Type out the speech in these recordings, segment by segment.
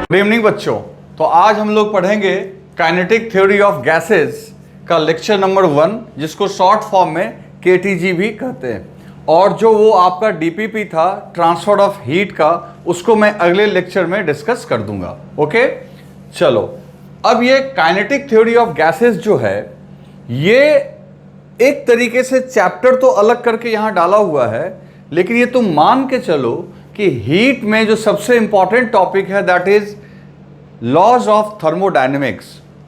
Good evening बच्चों। तो आज हम लोग पढ़ेंगे काइनेटिक थ्योरी ऑफ गैसेस का लेक्चर नंबर 1, जिसको शॉर्ट फॉर्म में केटीजी भी कहते हैं। और जो वो आपका डीपीपी था, ट्रांसफर ऑफ हीट का, उसको मैं अगले लेक्चर में डिस्कस कर दूंगा। ओके, चलो। अब ये काइनेटिक थ्योरी ऑफ गैसेस जो है, ये एक तरीके से चैप्टर तो अलग करके यहाँ डाला हुआ है, लेकिन ये तुम मान के चलो कि हीट में जो सबसे इंपॉर्टेंट टॉपिक है, that is laws of thermodynamics,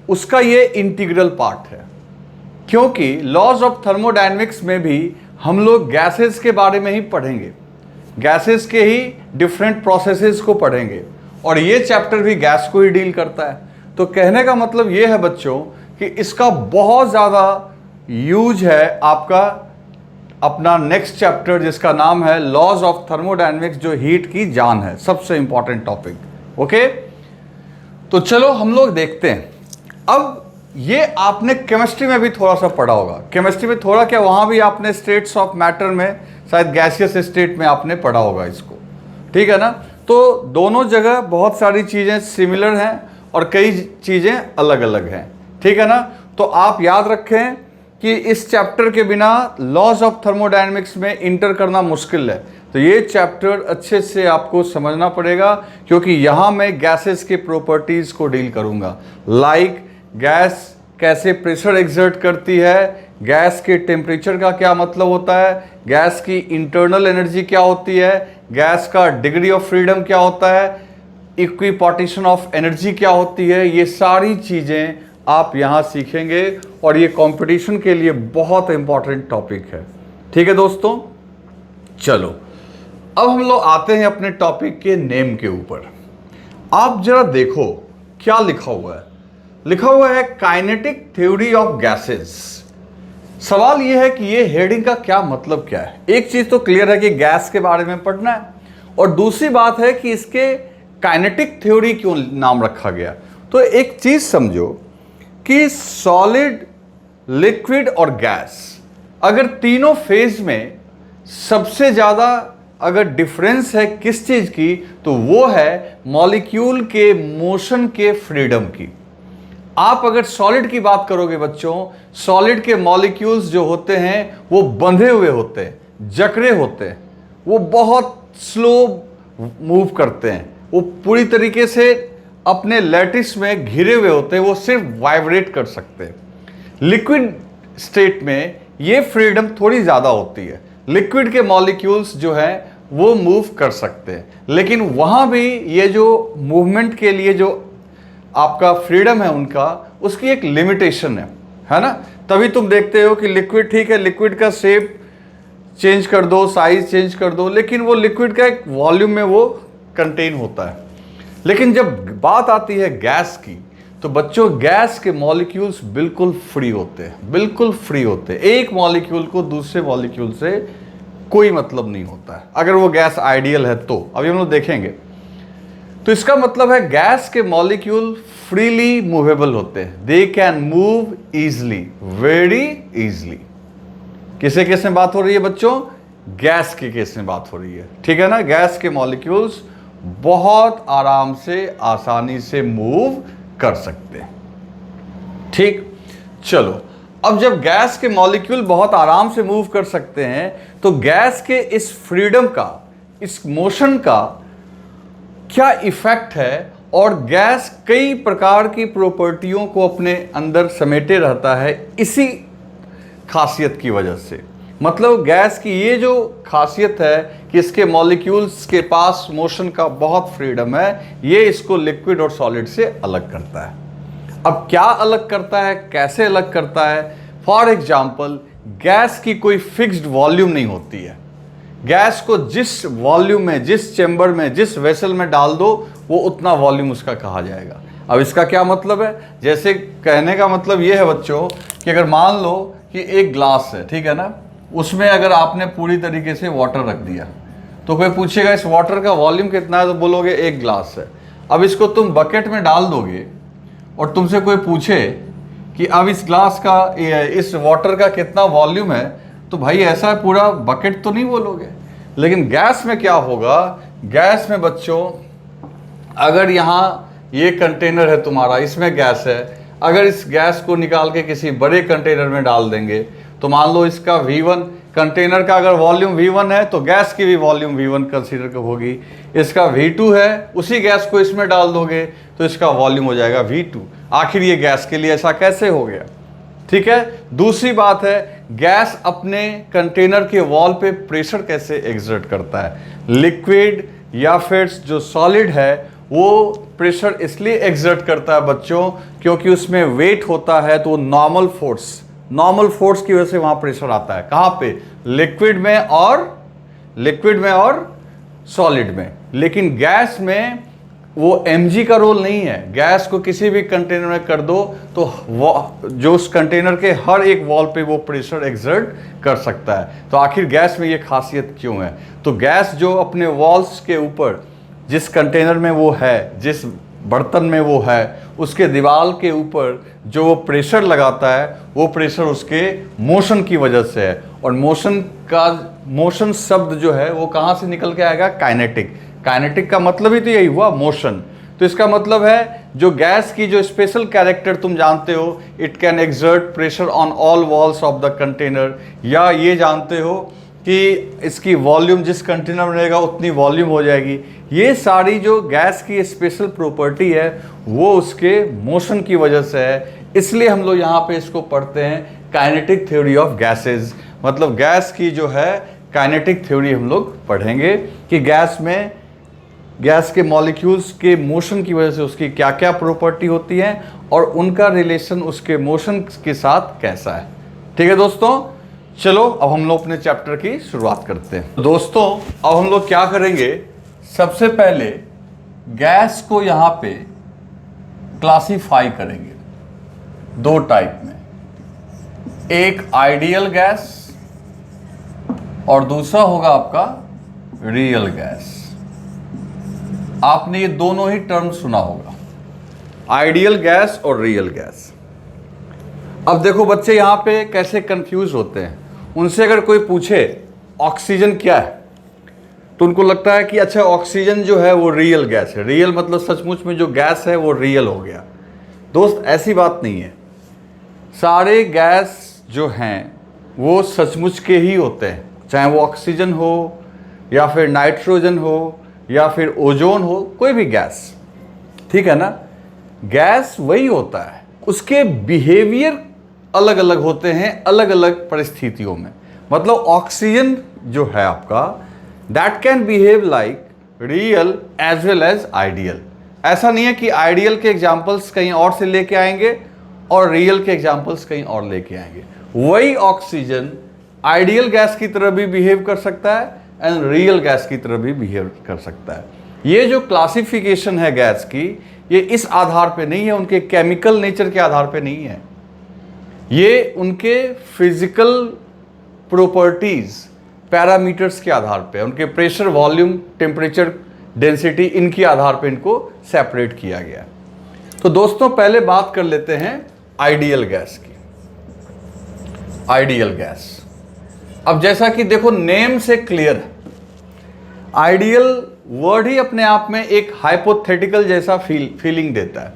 उसका ये इंटीग्रल पार्ट है। क्योंकि लॉज ऑफ थर्मोडायनेमिक्स में भी हम लोग गैसेस के बारे में ही पढ़ेंगे, गैसेस के ही डिफरेंट प्रोसेसेस को पढ़ेंगे, और ये चैप्टर भी गैस को ही डील करता है। तो कहने का मतलब ये है बच्चों कि इसका बहुत ज़्यादा यूज है आपका अपना नेक्स्ट चैप्टर, जिसका नाम है लॉज ऑफ थर्मोडायनेमिक्स, जो हीट की जान है, सबसे इंपॉर्टेंट टॉपिक। ओके, तो चलो हम लोग देखते हैं। अब ये आपने केमिस्ट्री में भी थोड़ा सा पढ़ा होगा, केमिस्ट्री में थोड़ा क्या, वहाँ भी आपने स्टेट्स ऑफ मैटर में शायद गैसियस स्टेट में आपने पढ़ा होगा इसको, ठीक है ना। तो दोनों जगह बहुत सारी चीज़ें सिमिलर हैं और कई चीज़ें अलग अलग हैं, ठीक है ना। तो आप याद रखें कि इस चैप्टर के बिना लॉज ऑफ थर्मोडायनेमिक्स में इंटर करना मुश्किल है। तो ये चैप्टर अच्छे से आपको समझना पड़ेगा, क्योंकि यहाँ मैं गैसेस के प्रॉपर्टीज़ को डील करूँगा। लाइक गैस कैसे प्रेशर एक्सर्ट करती है, गैस के टेम्परेचर का क्या मतलब होता है, गैस की इंटरनल एनर्जी क्या होती है, गैस का डिग्री ऑफ फ्रीडम क्या होता है, इक्विपार्टीशन ऑफ एनर्जी क्या होती है, ये सारी चीज़ें आप यहाँ सीखेंगे। और ये कंपटीशन के लिए बहुत इंपॉर्टेंट टॉपिक है, ठीक है दोस्तों। चलो, अब हम लोग आते हैं अपने टॉपिक के नेम के ऊपर। आप जरा देखो क्या लिखा हुआ है। लिखा हुआ है काइनेटिक थ्योरी ऑफ गैसेस। सवाल यह है कि ये हेडिंग का क्या मतलब क्या है। एक चीज तो क्लियर है कि गैस के बारे में पढ़ना है, और दूसरी बात है कि इसके काइनेटिक थ्योरी क्यों नाम रखा गया। तो एक चीज समझो कि सॉलिड, लिक्विड और गैस, अगर तीनों फेज में सबसे ज़्यादा अगर डिफरेंस है किस चीज़ की, तो वो है मॉलिक्यूल के मोशन के फ्रीडम की। आप अगर सॉलिड की बात करोगे बच्चों, सॉलिड के मॉलिक्यूल्स जो होते हैं वो बंधे हुए होते हैं, जकड़े होते हैं, वो बहुत स्लो मूव करते हैं, वो पूरी तरीके से अपने लैटिस में घिरे हुए होते हैं, वो सिर्फ वाइब्रेट कर सकते हैं। लिक्विड स्टेट में ये फ्रीडम थोड़ी ज़्यादा होती है, लिक्विड के मॉलिक्यूल्स जो हैं वो मूव कर सकते हैं, लेकिन वहाँ भी ये जो मूवमेंट के लिए जो आपका फ्रीडम है उनका, उसकी एक लिमिटेशन है ना। तभी तुम देखते हो कि लिक्विड, ठीक है, लिक्विड का शेप चेंज कर दो, साइज चेंज कर दो, लेकिन वो लिक्विड का एक वॉल्यूम में वो कंटेन होता है। लेकिन जब बात आती है गैस की, तो बच्चों गैस के मॉलिक्यूल्स बिल्कुल फ्री होते हैं, बिल्कुल फ्री होते हैं। एक मॉलिक्यूल को दूसरे मॉलिक्यूल से कोई मतलब नहीं होता है, अगर वो गैस आइडियल है तो। अभी हम लोग देखेंगे। तो इसका मतलब है गैस के मॉलिक्यूल फ्रीली मूवेबल होते हैं, they can move easily, very easily. किसे केस में बात हो रही है बच्चों? गैस के केस में बात हो रही है, ठीक है ना। गैस के मॉलिक्यूल्स बहुत आराम से, आसानी से मूव कर सकते हैं, ठीक। चलो, अब जब गैस के मॉलिक्यूल बहुत आराम से मूव कर सकते हैं, तो गैस के इस फ्रीडम का, इस मोशन का क्या इफेक्ट है, और गैस कई प्रकार की प्रॉपर्टियों को अपने अंदर समेटे रहता है इसी खासियत की वजह से। मतलब गैस की ये जो खासियत है कि इसके मॉलिक्यूल्स के पास मोशन का बहुत फ्रीडम है, ये इसको लिक्विड और सॉलिड से अलग करता है। अब क्या अलग करता है, कैसे अलग करता है? फॉर एग्जाम्पल, गैस की कोई फिक्स्ड वॉल्यूम नहीं होती है। गैस को जिस वॉल्यूम में, जिस चेंबर में, जिस वेसल में डाल दो, वो उतना वॉल्यूम उसका कहा जाएगा। अब इसका क्या मतलब है? जैसे कहने का मतलब ये है बच्चों कि अगर मान लो कि एक ग्लास है, ठीक है ना, उसमें अगर आपने पूरी तरीके से वाटर रख दिया, तो कोई पूछेगा इस वाटर का वॉल्यूम कितना है, तो बोलोगे एक ग्लास है। अब इसको तुम बकेट में डाल दोगे और तुमसे कोई पूछे कि अब इस ग्लास का, इस वाटर का कितना वॉल्यूम है, तो भाई ऐसा पूरा बकेट तो नहीं बोलोगे। लेकिन गैस में क्या होगा? गैस में बच्चों अगर यहाँ ये कंटेनर है तुम्हारा, इसमें गैस है। अगर इस गैस को निकाल के किसी बड़े कंटेनर में डाल देंगे तो मान लो इसका V1, कंटेनर का अगर वॉल्यूम V1 है तो गैस की भी वॉल्यूम V1 कंसीडर होगी। इसका V2 है, उसी गैस को इसमें डाल दोगे तो इसका वॉल्यूम हो जाएगा V2। आखिर ये गैस के लिए ऐसा कैसे हो गया? ठीक है। दूसरी बात है, गैस अपने कंटेनर के वॉल पे प्रेशर कैसे एग्जर्ट करता है। लिक्विड या फिर जो सॉलिड है वो प्रेशर इसलिए एग्जर्ट करता है बच्चों क्योंकि उसमें वेट होता है, तो नॉर्मल फोर्स की वजह से वहां प्रेशर आता है। कहां पे? लिक्विड में और सॉलिड में। लेकिन गैस में वो mg का रोल नहीं है। गैस को किसी भी कंटेनर में कर दो तो जो उस कंटेनर के हर एक वॉल पे वो प्रेशर एक्सर्ट कर सकता है। तो आखिर गैस में ये खासियत क्यों है? तो गैस जो अपने वॉल्स के ऊपर, जिस कंटेनर में वो है, जिस बर्तन में वो है, उसके दीवार के ऊपर जो वो प्रेशर लगाता है, वो प्रेशर उसके मोशन की वजह से है। और मोशन शब्द जो है वो कहाँ से निकल के आएगा? काइनेटिक का मतलब ही तो यही हुआ, मोशन। तो इसका मतलब है जो गैस की जो स्पेशल कैरेक्टर तुम जानते हो, it can exert pressure on all walls of the container, या ये जानते हो कि इसकी वॉल्यूम जिस कंटेनर में रहेगा उतनी वॉल्यूम हो जाएगी। ये सारी जो गैस की स्पेशल प्रॉपर्टी है वो उसके मोशन की वजह से है। इसलिए हम लोग यहाँ पे इसको पढ़ते हैं काइनेटिक थ्योरी ऑफ गैसेस। मतलब गैस की जो है काइनेटिक थ्योरी हम लोग पढ़ेंगे कि गैस के मॉलिक्यूल्स के मोशन की वजह से उसकी क्या क्या प्रॉपर्टी होती है और उनका रिलेशन उसके मोशन के साथ कैसा है। ठीक है दोस्तों, चलो अब हम लोग अपने चैप्टर की शुरुआत करते हैं। दोस्तों अब हम लोग क्या करेंगे, सबसे पहले गैस को यहाँ पे क्लासिफाई करेंगे दो टाइप में, एक आइडियल गैस और दूसरा होगा आपका रियल गैस। आपने ये दोनों ही टर्म सुना होगा, आइडियल गैस और रियल गैस। अब देखो बच्चे यहाँ पे कैसे कंफ्यूज होते हैं। उनसे अगर कोई पूछे ऑक्सीजन क्या है तो उनको लगता है कि अच्छा ऑक्सीजन जो है वो रियल गैस है। रियल मतलब सचमुच में जो गैस है वो रियल हो गया। दोस्त ऐसी बात नहीं है। सारे गैस जो हैं वो सचमुच के ही होते हैं, चाहे वो ऑक्सीजन हो या फिर नाइट्रोजन हो या फिर ओजोन हो, कोई भी गैस, ठीक है ना। गैस वही होता है, उसके बिहेवियर अलग अलग होते हैं अलग अलग परिस्थितियों में। मतलब ऑक्सीजन जो है आपका, that can behave like real as well as ideal. ऐसा नहीं है कि आइडियल के एग्जाम्पल्स कहीं और से लेके आएंगे और रियल के एग्जाम्पल्स कहीं और लेके आएंगे। वही ऑक्सीजन आइडियल गैस की तरह भी बिहेव कर सकता है एंड रियल गैस की तरह भी बिहेव कर सकता है। ये जो क्लासिफिकेशन है गैस की, ये इस आधार पे नहीं है, उनके केमिकल नेचर के आधार पे नहीं है, ये उनके फिजिकल प्रॉपर्टीज, पैरामीटर्स के आधार पे, उनके प्रेशर, वॉल्यूम, टेम्परेचर, डेंसिटी, इनके आधार पे इनको सेपरेट किया गया। तो दोस्तों पहले बात कर लेते हैं आइडियल गैस की। आइडियल गैस, अब जैसा कि देखो नेम से क्लियर है, आइडियल वर्ड ही अपने आप में एक हाइपोथेटिकल जैसा फीलिंग देता है,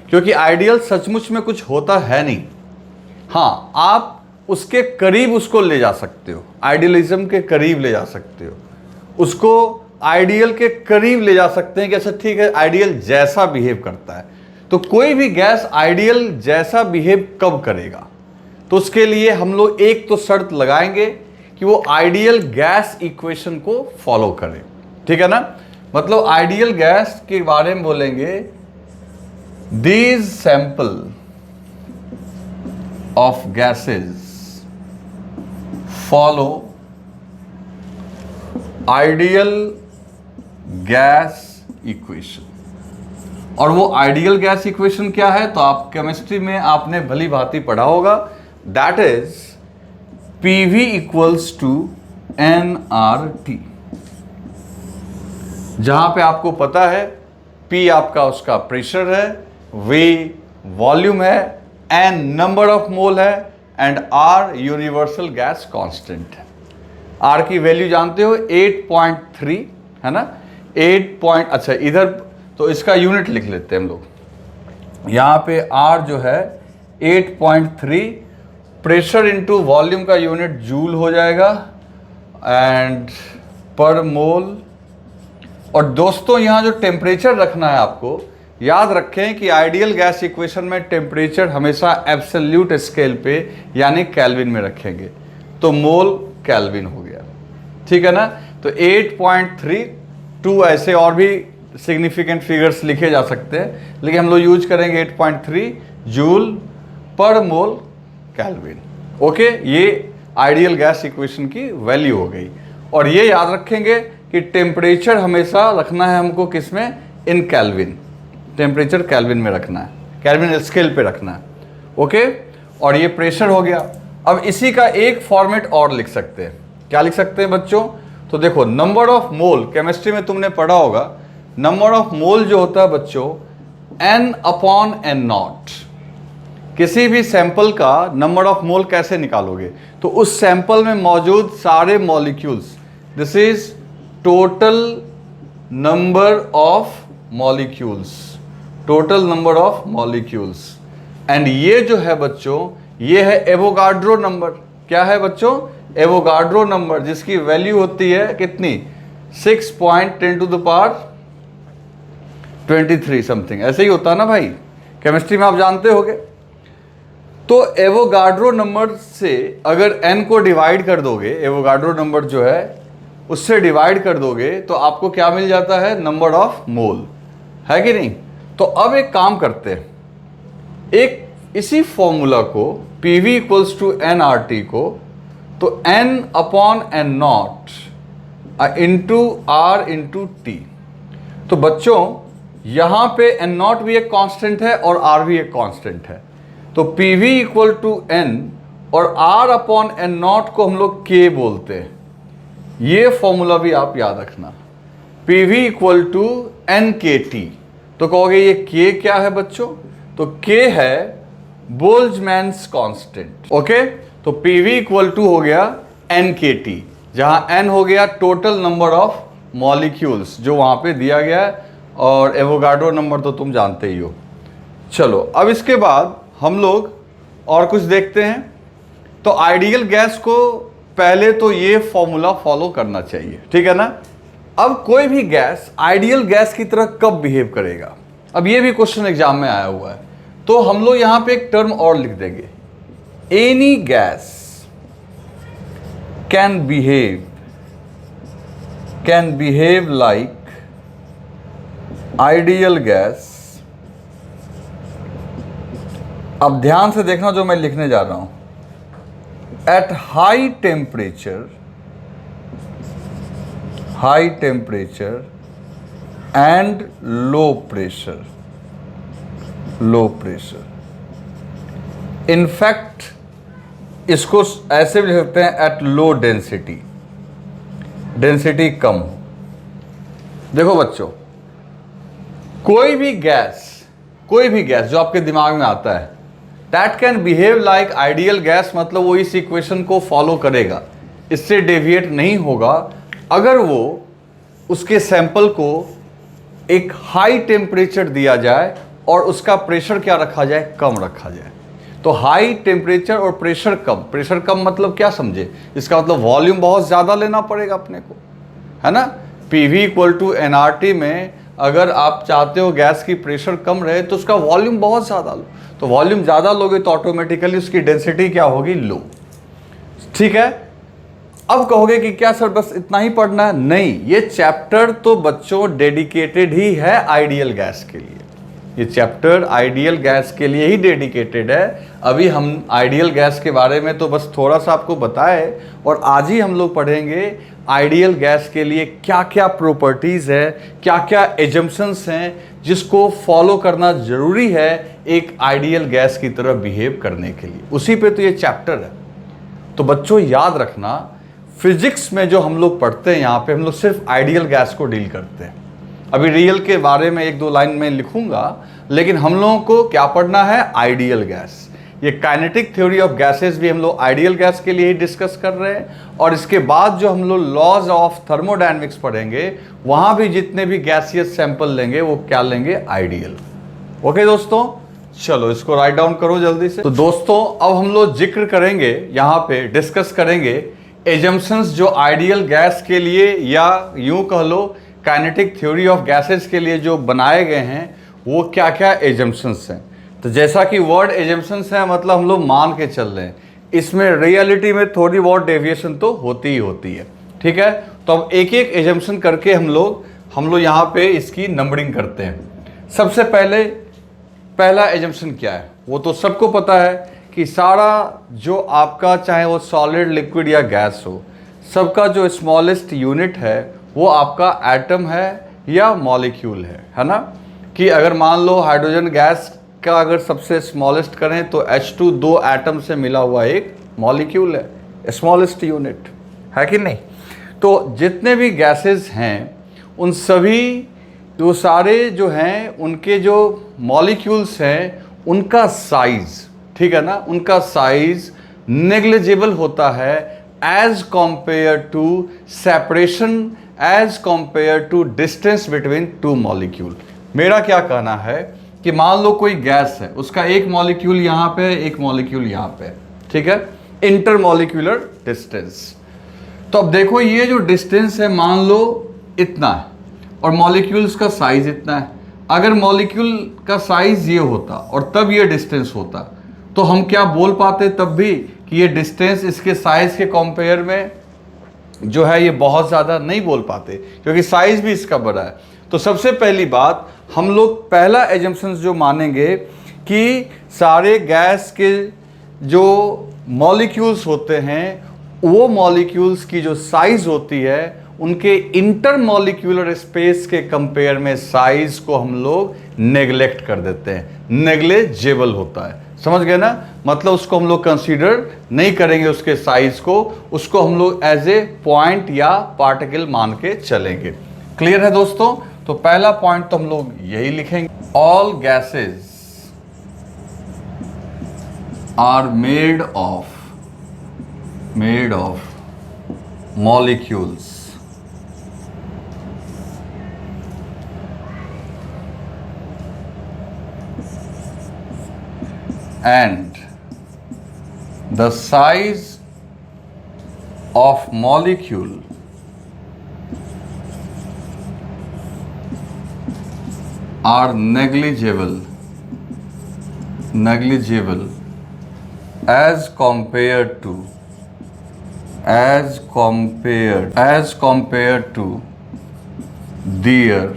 क्योंकि आइडियल सचमुच में कुछ होता है नहीं। हाँ, आप उसके करीब उसको ले जा सकते हो, आइडियलिज्म के करीब ले जा सकते हो, उसको आइडियल के करीब ले जा सकते हैं कि अच्छा ठीक है आइडियल जैसा बिहेव करता है। तो कोई भी गैस आइडियल जैसा बिहेव कब करेगा, तो उसके लिए हम लोग एक तो शर्त लगाएंगे कि वो आइडियल गैस इक्वेशन को फॉलो करे, ठीक है ना। मतलब आइडियल गैस के बारे में बोलेंगे, these sample of gases follow ideal gas equation. और वो आइडियल गैस इक्वेशन क्या है, तो आप केमिस्ट्री में आपने भली भांति पढ़ा होगा, that is PV equals to nRT। जहां पे आपको पता है P आपका उसका प्रेशर है, V वॉल्यूम है, N नंबर ऑफ मोल है and R universal gas constant है। R की वैल्यू जानते हो 8.3 है ना, 8 पॉइंट, अच्छा इधर तो इसका यूनिट लिख लेते हैं हम लोग। यहाँ पे R जो है 8.3, प्रेशर इनटू वॉल्यूम का यूनिट जूल हो जाएगा एंड पर मोल। और दोस्तों यहाँ जो टेम्परेचर रखना है आपको, याद रखें कि आइडियल गैस इक्वेशन में टेम्परेचर हमेशा एब्सोल्यूट स्केल पे यानी केल्विन में रखेंगे, तो मोल केल्विन हो गया, ठीक है ना। तो 8.32 ऐसे और भी सिग्निफिकेंट फिगर्स लिखे जा सकते हैं, लेकिन हम लोग यूज करेंगे 8.3 जूल पर मोल केल्विन। ओके, ये आइडियल गैस इक्वेशन की वैल्यू हो गई। और ये याद रखेंगे कि टेम्परेचर हमेशा रखना है हमको किसमें, इन केल्विन, टेम्परेचर केल्विन में रखना है, केल्विन स्केल पे रखना है। ओके, और ये प्रेशर हो गया। अब इसी का एक फॉर्मेट और लिख सकते हैं, क्या लिख सकते हैं बच्चों, तो देखो नंबर ऑफ मोल, केमिस्ट्री में तुमने पढ़ा होगा, नंबर ऑफ मोल जो होता है बच्चों n/n0। किसी भी सैंपल का नंबर ऑफ मोल कैसे निकालोगे, तो उस सैंपल में मौजूद सारे molecules, this is total number of molecules, total number of molecules. And ये जो है बच्चों, ये है एवोगाड्रो नंबर। क्या है बच्चों, एवोगाड्रो नंबर, जिसकी वैल्यू होती है कितनी, 6.10⁻23 समथिंग, ऐसे ही होता है ना भाई, केमिस्ट्री में आप जानते होगे। तो एवोगाड्रो नंबर से अगर n को डिवाइड कर दोगे, एवोगाड्रो नंबर जो है उससे डिवाइड कर दोगे, तो आपको क्या मिल जाता है, नंबर ऑफ मोल, है कि नहीं। तो अब एक काम करते हैं, एक इसी फॉर्मूला को PV = nRT को, तो n/n0 into R into T। तो बच्चों यहाँ पे n0 भी एक कांस्टेंट है और R भी एक कांस्टेंट है, तो PV = n और R/n0 को हम लोग K बोलते हैं। ये फॉर्मूला भी आप याद रखना, PV = nKT। तो कहोगे ये K क्या है बच्चों, तो K है बोल्ट्जमैन्स कांस्टेंट। ओके, तो PV = हो गया nKT, जहां n हो गया टोटल नंबर ऑफ मॉलिक्यूल्स जो वहां पे दिया गया है, और एवोगाड्रो नंबर तो तुम जानते ही हो। चलो अब इसके बाद हम लोग और कुछ देखते हैं। तो आइडियल गैस को पहले तो ये फॉर्मूला फॉलो करना चाहिए, ठीक है ना। अब कोई भी गैस आइडियल गैस की तरह कब बिहेव करेगा, अब ये भी क्वेश्चन एग्जाम में आया हुआ है, तो हम लोग यहां पे एक टर्म और लिख देंगे, any gas can behave like ideal gas. अब ध्यान से देखना जो मैं लिखने जा रहा हूं, at high temperature and low pressure. In fact इसको ऐसे भी लिख सकते हैं, एट लो डेंसिटी, डेंसिटी कम हो। देखो बच्चों, कोई भी गैस जो आपके दिमाग में आता है, that can behave like ideal gas, मतलब वो इस इक्वेशन को फॉलो करेगा, इससे डेविएट नहीं होगा अगर वो उसके सैंपल को एक हाई टेम्परेचर दिया जाए और उसका प्रेशर क्या रखा जाए, कम रखा जाए। तो हाई टेम्परेचर और प्रेशर कम मतलब क्या समझे, इसका मतलब वॉल्यूम बहुत ज़्यादा लेना पड़ेगा अपने को, है ना। PV = nRT में अगर आप चाहते हो गैस की प्रेशर कम रहे तो उसका वॉल्यूम बहुत ज़्यादा लो, तो वॉल्यूम ज़्यादा लोगे तो ऑटोमेटिकली उसकी डेंसिटी क्या होगी, लो, ठीक है। अब कहोगे कि क्या सर बस इतना ही पढ़ना है, नहीं, ये चैप्टर तो बच्चों डेडिकेटेड ही है आइडियल गैस के लिए, ये चैप्टर आइडियल गैस के लिए ही डेडिकेटेड है। अभी हम आइडियल गैस के बारे में तो बस थोड़ा सा आपको बताए, और आज ही हम लोग पढ़ेंगे आइडियल गैस के लिए क्या क्या प्रॉपर्टीज़ है, क्या क्या एजम्पशंस हैं जिसको फॉलो करना ज़रूरी है एक आइडियल गैस की तरह बिहेव करने के लिए, उसी पे तो ये चैप्टर है। तो बच्चों याद रखना, फिजिक्स में जो हम लोग पढ़ते हैं यहाँ पे हम लोग सिर्फ आइडियल गैस को डील करते हैं। अभी रियल के बारे में 1-2 लाइन में लिखूंगा, लेकिन हम लोगों को क्या पढ़ना है, आइडियल गैस। ये काइनेटिक थ्योरी ऑफ गैसेस भी हम लोग आइडियल गैस के लिए ही डिस्कस कर रहे हैं, और इसके बाद जो हम लोग लॉज ऑफ थर्मोडायनेमिक्स पढ़ेंगे वहाँ भी जितने भी गैसियस सैंपल लेंगे वो क्या लेंगे, आइडियल। ओके दोस्तों, चलो इसको राइट डाउन करो जल्दी से। तो दोस्तों अब हम लोग जिक्र करेंगे, यहाँ पे डिस्कस करेंगे एजम्पशंस जो आइडियल गैस के लिए या यूं कह लो काइनेटिक थ्योरी ऑफ गैसेस के लिए जो बनाए गए हैं वो क्या क्या एजम्पशंस हैं। तो जैसा कि वर्ड एजम्पशंस है मतलब हम लोग मान के चल रहे हैं, इसमें रियलिटी में थोड़ी बहुत डेविएशन तो होती ही होती है, ठीक है। तो अब एक एक एजम्पशन करके हम लोग यहाँ पे इसकी नंबरिंग करते हैं। सबसे पहले पहला एजम्पशन क्या है, वो तो सबको पता है कि सारा जो आपका चाहे वो सॉलिड, लिक्विड या गैस हो, सबका जो स्मॉलेस्ट यूनिट है वो आपका एटम है या मॉलिक्यूल है ना। कि अगर मान लो हाइड्रोजन गैस का अगर सबसे स्मॉलेस्ट करें तो H2 दो एटम से मिला हुआ एक मॉलिक्यूल है, स्मॉलेस्ट यूनिट है कि नहीं। तो जितने भी गैसेस हैं उन सभी वो सारे जो हैं उनके जो मॉलिक्यूल्स हैं उनका साइज, ठीक है ना, उनका साइज नेग्लिजिबल होता है as compare to separation, as compare to distance between two molecule. मेरा क्या कहना है कि मान लो कोई गैस है, उसका एक मॉलिक्यूल यहाँ पे है, एक मॉलिक्यूल यहाँ पे, ठीक है, इंटरमॉलिक्यूलर डिस्टेंस। तो अब देखो ये जो डिस्टेंस है मान लो इतना है और मॉलिक्यूल्स का साइज इतना है। अगर मॉलिक्यूल का साइज ये होता और तब ये डिस्टेंस होता तो हम क्या बोल पाते तब भी कि ये डिस्टेंस इसके साइज के कंपेयर में जो है ये बहुत ज़्यादा नहीं बोल पाते, क्योंकि साइज भी इसका बड़ा है। तो सबसे पहली बात हम लोग पहला एजम्पशन जो मानेंगे कि सारे गैस के जो मॉलिक्यूल्स होते हैं वो मॉलिक्यूल्स की जो साइज होती है उनके इंटरमॉलिक्यूलर स्पेस के कंपेयर में साइज को हम लोग नेग्लेक्ट कर देते हैं, नेग्लिजिबल होता है। समझ गए ना, मतलब उसको हम लोग कंसीडर नहीं करेंगे उसके साइज को, उसको हम लोग एज ए पॉइंट या पार्टिकल मान के चलेंगे। क्लियर है दोस्तों। तो पहला पॉइंट तो हम लोग यही लिखेंगे, all gases are made of molecules and the size of molecule are negligible as compared to their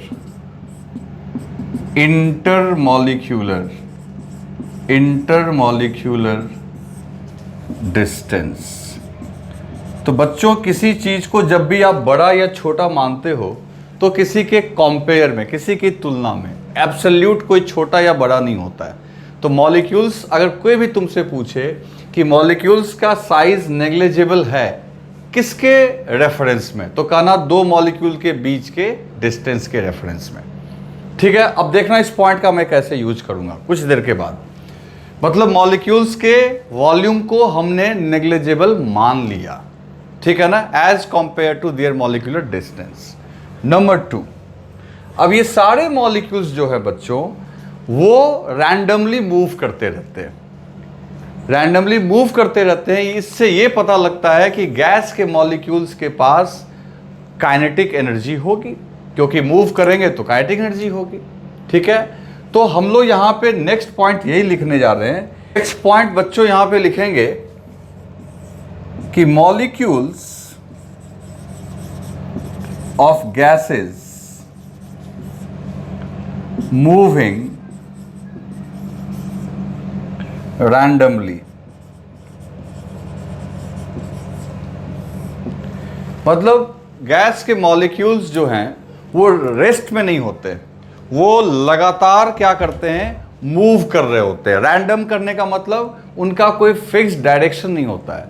intermolecular distance। तो बच्चों किसी चीज को जब भी आप बड़ा या छोटा मानते हो तो किसी के कंपेयर में, किसी की तुलना में एब्सोल्यूट कोई छोटा या बड़ा नहीं होता है। तो मॉलिक्यूल्स, अगर कोई भी तुमसे पूछे कि मॉलिक्यूल्स का साइज नेग्लिजिबल है किसके रेफरेंस में, तो कहना दो मॉलिक्यूल के बीच के डिस्टेंस के रेफरेंस में। ठीक है, अब देखना इस पॉइंट का मैं कैसे यूज करूंगा कुछ देर के बाद। मतलब मॉलिक्यूल्स के वॉल्यूम को हमने नेग्लिजिबल मान लिया, ठीक है ना, as compare to their molecular distance. Number 2, अब ये सारे मॉलिक्यूल्स जो है बच्चों वो रैंडमली मूव करते रहते हैं, रैंडमली मूव करते रहते हैं। इससे ये पता लगता है कि गैस के मॉलिक्यूल्स के पास काइनेटिक एनर्जी होगी, क्योंकि मूव करेंगे तो काइनेटिक एनर्जी होगी। ठीक है, तो हम लोग यहाँ पे नेक्स्ट पॉइंट यही लिखने जा रहे हैं। नेक्स्ट पॉइंट बच्चों यहाँ पे लिखेंगे कि molecules of gases moving randomly, मतलब गैस के मॉलिक्यूल्स जो हैं वो रेस्ट में नहीं होते, वो लगातार क्या करते हैं, मूव कर रहे होते हैं। रैंडम करने का मतलब उनका कोई फिक्स डायरेक्शन नहीं होता है,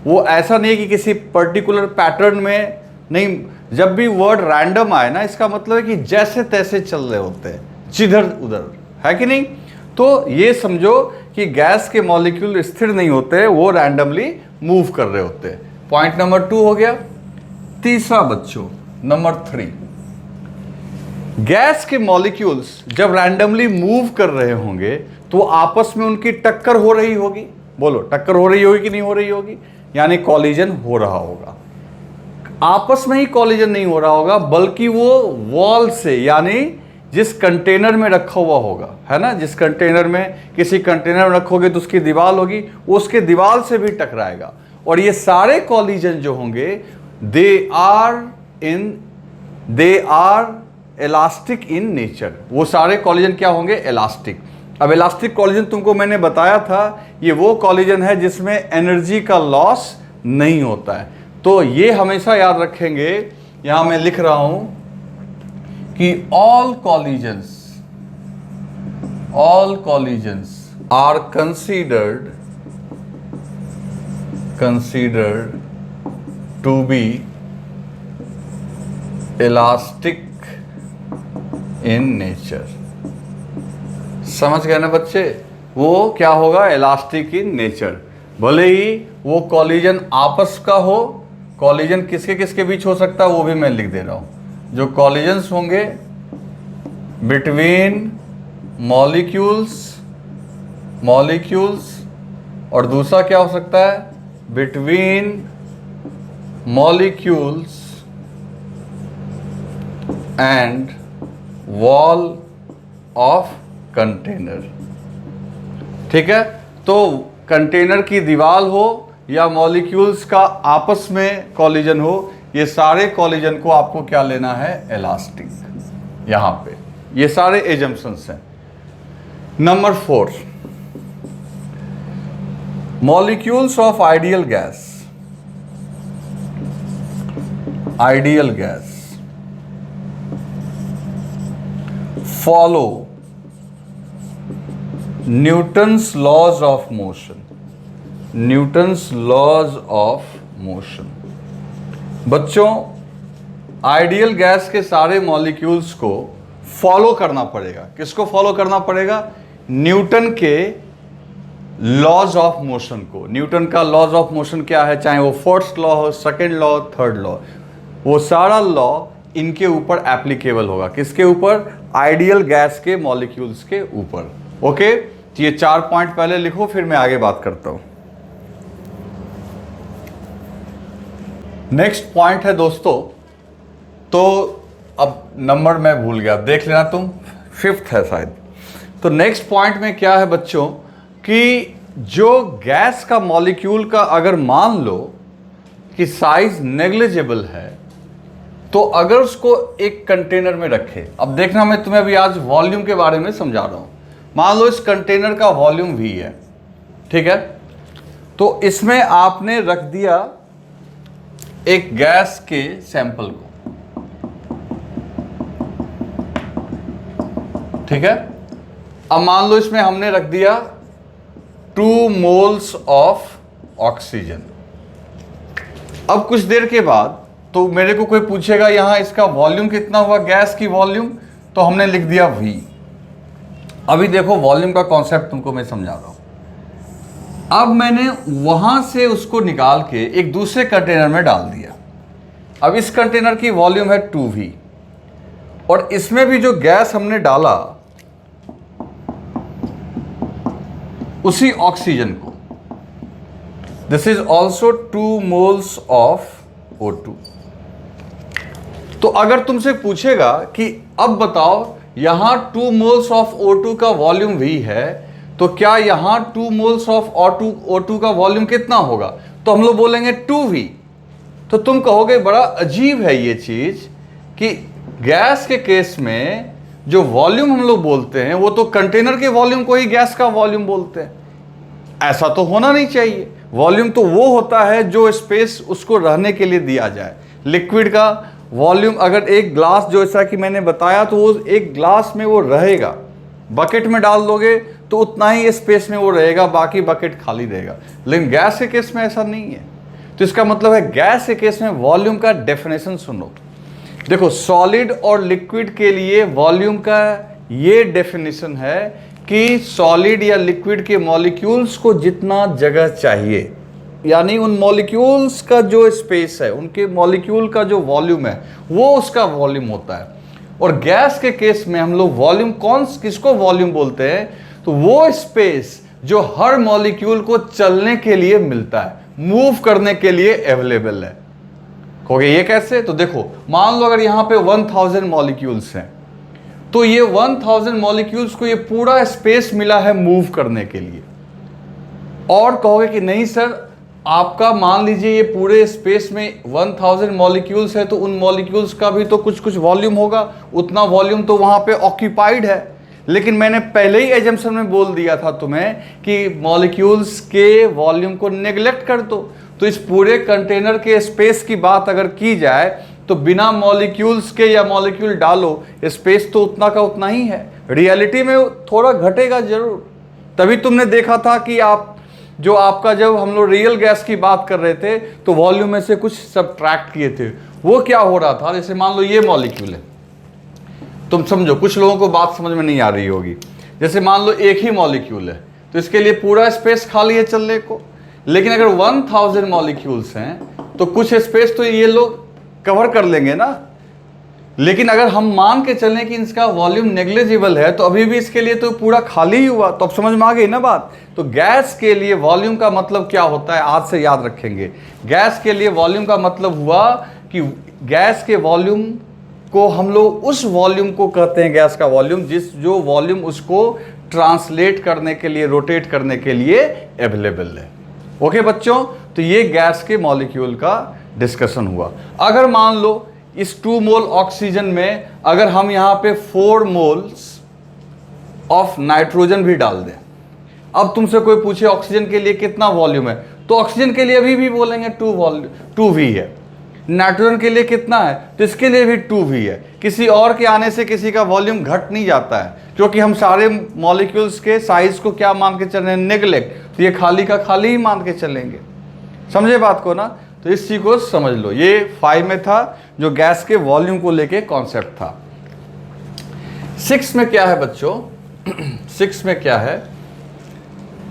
वो ऐसा नहीं कि किसी पर्टिकुलर पैटर्न में नहीं। जब भी वर्ड रैंडम आए ना, इसका मतलब है कि जैसे तैसे चल रहे होते हैं, जिधर उधर, है कि नहीं। तो ये समझो कि गैस के मॉलिक्यूल स्थिर नहीं होते, वो रैंडमली मूव कर रहे होते हैं। पॉइंट नंबर 2 हो गया। तीसरा बच्चों, नंबर 3, गैस के मॉलिक्यूल्स जब रैंडमली मूव कर रहे होंगे तो आपस में उनकी टक्कर हो रही होगी। बोलो, टक्कर हो रही होगी कि नहीं हो रही होगी? यानी कॉलिजन हो रहा होगा। आपस में ही कॉलिजन नहीं हो रहा होगा, बल्कि वो वॉल से, यानी जिस कंटेनर में रखा हुआ होगा, है ना, जिस कंटेनर में, किसी कंटेनर में रखोगे तो उसकी दीवार होगी, वो उसके दीवार से भी टकराएगा। और ये सारे कॉलिजन जो होंगे they are elastic in nature. वो सारे कॉलिजन क्या होंगे? इलास्टिक। अब इलास्टिक कॉलिजन तुमको मैंने बताया था, ये वो कॉलिजन है जिसमें एनर्जी का लॉस नहीं होता है। तो ये हमेशा याद रखेंगे। यहां मैं लिख रहा हूं कि all collisions are considered to be elastic in nature। समझ गए ना बच्चे? वो क्या होगा? Elastic in nature. भले ही वो कॉलिजन आपस का हो, कॉलिजन किसके किसके बीच हो सकता है वो भी मैं लिख दे रहा हूं। जो कॉलिजन्स होंगे बिटवीन मॉलिक्यूल्स, और दूसरा क्या हो सकता है? Between molecules and wall of container. ठीक है? तो कंटेनर की दीवार हो या मॉलिक्यूल्स का आपस में कॉलिजन हो, ये सारे कॉलिजन को आपको क्या लेना है? इलास्टिक। यहां पे ये सारे एजम्पशंस हैं। Number 4, molecules of ideal gas follow Newton's laws of motion. बच्चों, आइडियल गैस के सारे मॉलिक्यूल्स को फॉलो करना पड़ेगा। किसको फॉलो करना पड़ेगा? न्यूटन के लॉज ऑफ मोशन को। न्यूटन का लॉज ऑफ मोशन क्या है? चाहे वो फर्स्ट लॉ हो, सेकेंड लॉ, थर्ड लॉ, वो सारा लॉ इनके ऊपर एप्लीकेबल होगा। किसके ऊपर? आइडियल गैस के मॉलिक्यूल्स के ऊपर। ओके, तो ये 4 पॉइंट पहले लिखो, फिर मैं आगे बात करता हूं। नेक्स्ट पॉइंट है दोस्तों, तो अब नंबर मैं भूल गया, देख लेना तुम, 5th है शायद। तो नेक्स्ट पॉइंट में क्या है बच्चों कि जो गैस का मॉलिक्यूल का अगर मान लो कि साइज नेग्लिजिबल है, तो अगर उसको एक कंटेनर में रखे, अब देखना मैं तुम्हें अभी आज वॉल्यूम के बारे में समझा रहा हूं। मान लो इस कंटेनर का वॉल्यूम V है, ठीक है? तो इसमें आपने रख दिया एक गैस के सैंपल को, ठीक है? अब मान लो इसमें हमने रख दिया 2 मोल्स ऑफ ऑक्सीजन। अब कुछ देर के बाद तो मेरे को कोई पूछेगा यहां इसका वॉल्यूम कितना हुआ, गैस की वॉल्यूम, तो हमने लिख दिया V। अभी देखो वॉल्यूम का कॉन्सेप्ट तुमको मैं समझा रहा हूं। अब मैंने वहां से उसको निकाल के एक दूसरे कंटेनर में डाल दिया। अब इस कंटेनर की वॉल्यूम है 2V, और इसमें भी जो गैस हमने डाला उसी ऑक्सीजन को, this is also 2 moles of O2। तो अगर तुमसे पूछेगा कि अब बताओ यहां 2 मोल्स ऑफ O2 का वॉल्यूम V है, तो क्या यहां 2 मोल्स ऑफ O2 का वॉल्यूम कितना होगा? तो हम लोग बोलेंगे 2V। तो तुम कहोगे बड़ा अजीब है ये चीज कि गैस के केस में जो वॉल्यूम हम लोग बोलते हैं वो तो कंटेनर के वॉल्यूम को ही गैस का वॉल्यूम बोलते हैं। ऐसा तो होना नहीं चाहिए। वॉल्यूम तो वो होता है जो स्पेस उसको रहने के लिए दिया जाए। लिक्विड का वॉल्यूम अगर एक ग्लास, जो ऐसा कि मैंने बताया, तो वो एक ग्लास में वो रहेगा, बकेट में डाल दोगे तो उतना ही स्पेस में वो रहेगा, बाकी बकेट खाली रहेगा। लेकिन गैस के केस में ऐसा नहीं है। तो इसका मतलब है गैस के केस में वॉल्यूम का डेफिनेशन सुनो। देखो, सॉलिड और लिक्विड के लिए वॉल्यूम का ये डेफिनेशन है कि सॉलिड या लिक्विड के मॉलिक्यूल्स को जितना जगह चाहिए, यानी उन मॉलिक्यूल्स का जो स्पेस है, उनके मॉलिक्यूल का जो वॉल्यूम है, वो उसका वॉल्यूम होता है। और गैस के केस में हम लोग वॉल्यूम किसको वॉल्यूम बोलते हैं? तो वो स्पेस जो हर मॉलिक्यूल को चलने के लिए मिलता है, मूव करने के लिए अवेलेबल है। कहोगे ये कैसे? तो देखो, मान लो अगर यहां पे 1000 मॉलिक्यूल्स हैं, तो ये 1000 मॉलिक्यूल्स को ये पूरा स्पेस मिला है मूव करने के लिए। और कहोगे कि नहीं सर, आपका मान लीजिए ये पूरे स्पेस में 1000 मॉलिक्यूल्स है, तो उन मॉलिक्यूल्स का भी तो कुछ कुछ वॉल्यूम होगा, उतना वॉल्यूम तो वहां पे ऑक्यूपाइड है। लेकिन मैंने पहले ही एजम्पशन में बोल दिया था तुम्हें कि मॉलिक्यूल्स के वॉल्यूम को नेग्लेक्ट कर दो। तो इस पूरे कंटेनर के स्पेस की बात अगर की जाए तो बिना मॉलिक्यूल्स के या मॉलिक्यूल डालो, स्पेस तो उतना का उतना ही है। रियलिटी में थोड़ा घटेगा जरूर। तभी तुमने देखा था कि आपका जब हम लोग रियल गैस की बात कर रहे थे तो वॉल्यूम में से कुछ सब्ट्रैक्ट किए थे। वो क्या हो रहा था, जैसे मान लो ये मॉलिक्यूल है, तुम समझो, कुछ लोगों को बात समझ में नहीं आ रही होगी। जैसे मान लो एक ही मॉलिक्यूल है, तो इसके लिए पूरा स्पेस खाली है चलने को। लेकिन अगर 1000 मॉलिक्यूल्स हैं तो कुछ स्पेस तो ये लोग कवर कर लेंगे ना। लेकिन अगर हम मान के चलें कि इसका वॉल्यूम नेग्लिजिबल है, तो अभी भी इसके लिए तो पूरा खाली ही हुआ। तो अब समझ में आ गई ना बात। तो गैस के लिए वॉल्यूम का मतलब क्या होता है, आज से याद रखेंगे। गैस के लिए वॉल्यूम का मतलब हुआ कि गैस के वॉल्यूम को हम लोग उस वॉल्यूम को कहते हैं गैस का वॉल्यूम, जो वॉल्यूम उसको ट्रांसलेट करने के लिए, रोटेट करने के लिए अवेलेबल है। ओके बच्चों, तो ये गैस के मॉलिक्यूल का डिस्कशन हुआ। अगर मान लो इस 2 मोल ऑक्सीजन में अगर हम यहां पे 4 मोल्स ऑफ नाइट्रोजन भी डाल दें, अब तुमसे कोई पूछे ऑक्सीजन के लिए कितना वॉल्यूम है, तो ऑक्सीजन के लिए अभी भी बोलेंगे 2V है। नाइट्रोजन के लिए कितना है, तो इसके लिए भी 2V है। किसी और के आने से किसी का वॉल्यूम घट नहीं जाता है, क्योंकि हम सारे मॉलिक्यूल्स के साइज को क्या मान के चल रहे हैं, नेग्लेक्ट। तो ये खाली का खाली ही मान के चलेंगे। समझे बात को ना? तो इस चीज को समझ लो। ये 5 में था जो गैस के वॉल्यूम को लेके कॉन्सेप्ट था। 6 में क्या है बच्चों? 6 में क्या है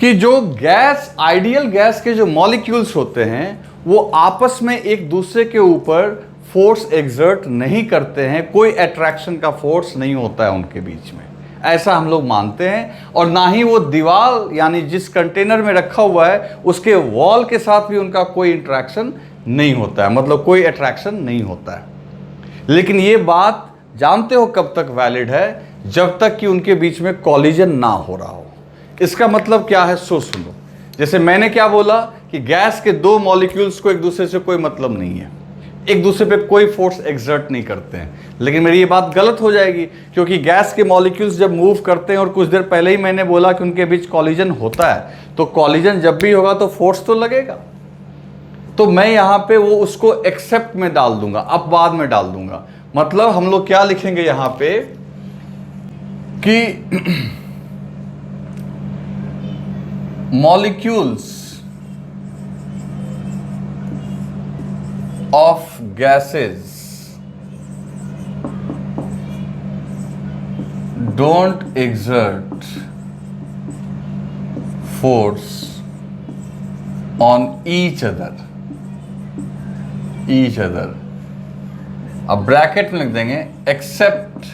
कि जो गैस, आइडियल गैस के जो मॉलिक्यूल्स होते हैं वो आपस में एक दूसरे के ऊपर फोर्स एग्जर्ट नहीं करते हैं, कोई अट्रैक्शन का फोर्स नहीं होता है उनके बीच में, ऐसा हम लोग मानते हैं। और ना ही वो दीवार, यानी जिस कंटेनर में रखा हुआ है उसके वॉल के साथ भी उनका कोई इंटरेक्शन नहीं होता है, मतलब कोई अट्रैक्शन नहीं होता है। लेकिन ये बात जानते हो कब तक वैलिड है? जब तक कि उनके बीच में कॉलिजन ना हो रहा हो। इसका मतलब क्या है, सो सुनो। जैसे मैंने क्या बोला कि गैस के 2 मॉलिक्यूल्स को एक दूसरे से कोई मतलब नहीं है, एक दूसरे पे कोई फोर्स एक्सर्ट नहीं करते हैं। लेकिन मेरी ये बात गलत हो जाएगी, क्योंकि गैस के मॉलिक्यूल्स जब मूव करते हैं, और कुछ देर पहले ही मैंने बोला कि उनके बीच कॉलिजन होता है, तो कॉलिजन जब भी होगा तो फोर्स तो लगेगा। तो मैं यहां पे वो उसको एक्सेप्ट में डाल दूंगा, अब बाद में डाल दूंगा। मतलब हम लोग क्या लिखेंगे यहां पे कि molecules of gases don't exert force on each other. अब ब्रैकेट में लिख देंगे accept